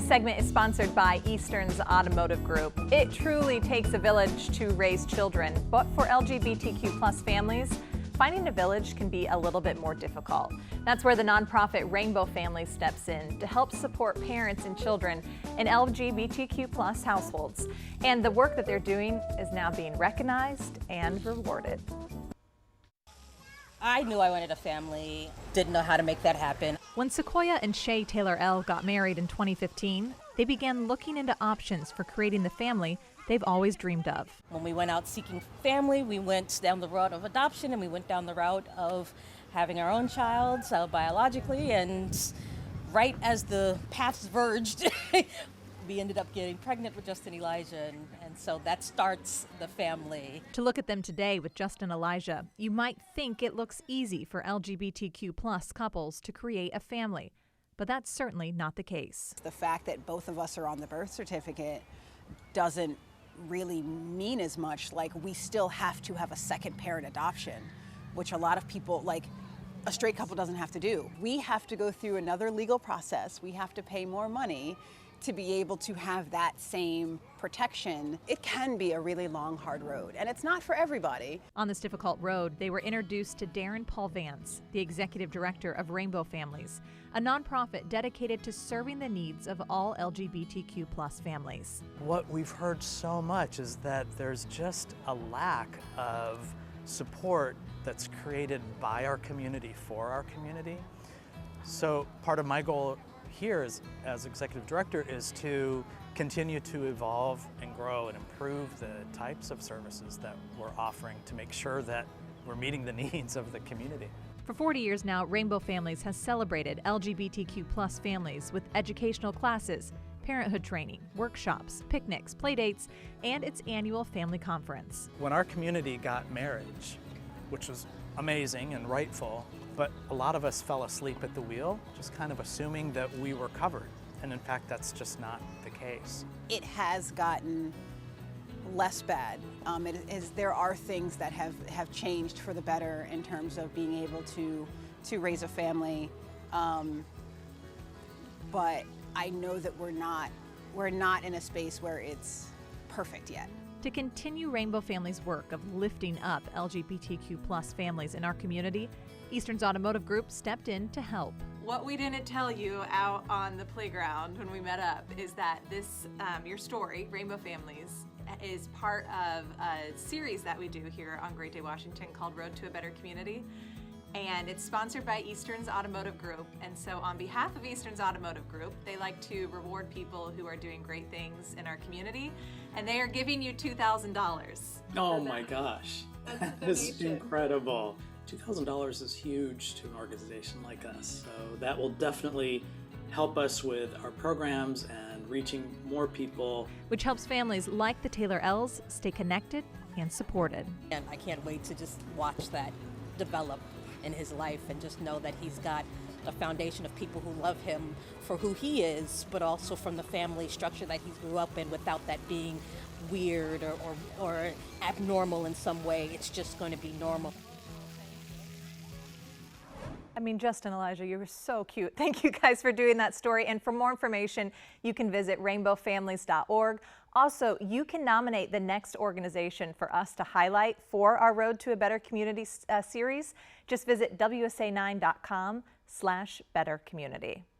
This segment is sponsored by Eastern's Automotive Group. It truly takes a village to raise children, but for LGBTQ plus families, finding a village can be a little bit more difficult. That's where the nonprofit Rainbow Families steps in to help support parents and children in LGBTQ plus households. And the work that they're doing is now being recognized and rewarded. I knew I wanted a family, didn't know how to make that happen. When Sequoia and Shay Taylor-Ell got married in 2015, they began looking into options for creating the family they've always dreamed of. When we went out seeking family, we went down the route of adoption and we went down the route of having our own child biologically, and right as the paths verged, we ended up getting pregnant with Justin Elijah, and so that starts the family. To look at them today with Justin Elijah, you might think it looks easy for LGBTQ plus couples to create a family, but that's certainly not the case. The fact that both of us are on the birth certificate doesn't really mean as much. Like, we still have to have a second parent adoption, which a lot of people, like a straight couple, doesn't have to do. We have to go through another legal process. We have to pay more money to be able to have that same protection. It can be a really long, hard road, and it's not for everybody. On this difficult road, they were introduced to Darren Paul Vance, the executive director of Rainbow Families, a nonprofit dedicated to serving the needs of all LGBTQ plus families. What we've heard so much is that there's just a lack of support that's created by our community for our community. So part of my goal here as executive director is to continue to evolve and grow and improve the types of services that we're offering to make sure that we're meeting the needs of the community. For 40 years now, Rainbow Families has celebrated LGBTQ plus families with educational classes, parenthood training, workshops, picnics, playdates, and its annual family conference. When our community got marriage, which was amazing and rightful, but a lot of us fell asleep at the wheel, just kind of assuming that we were covered. And in fact, that's just not the case. It has gotten less bad. There are things that have changed for the better in terms of being able to raise a family. But I know that we're not in a space where it's perfect yet. To continue Rainbow Families' work of lifting up LGBTQ plus families in our community, Eastern's Automotive Group stepped in to help. What we didn't tell you out on the playground when we met up is that this, your story, Rainbow Families, is part of a series that we do here on Great Day Washington called Road to a Better Community. And it's sponsored by Eastern's Automotive Group. And so on behalf of Eastern's Automotive Group, they like to reward people who are doing great things in our community. And they are giving you $2,000. Oh my gosh, that is incredible. $2,000 is huge to an organization like us. So that will definitely help us with our programs and reaching more people. Which helps families like the Taylor-Ells stay connected and supported. And I can't wait to just watch that develop in his life and just know that he's got a foundation of people who love him for who he is, but also from the family structure that he grew up in without that being weird or abnormal in some way. It's just going to be normal. I mean, Justin, Elijah, you were so cute. Thank you guys for doing that story. And for more information, you can visit rainbowfamilies.org. Also, you can nominate the next organization for us to highlight for our Road to a Better Community series. Just visit WSA9.com/bettercommunity.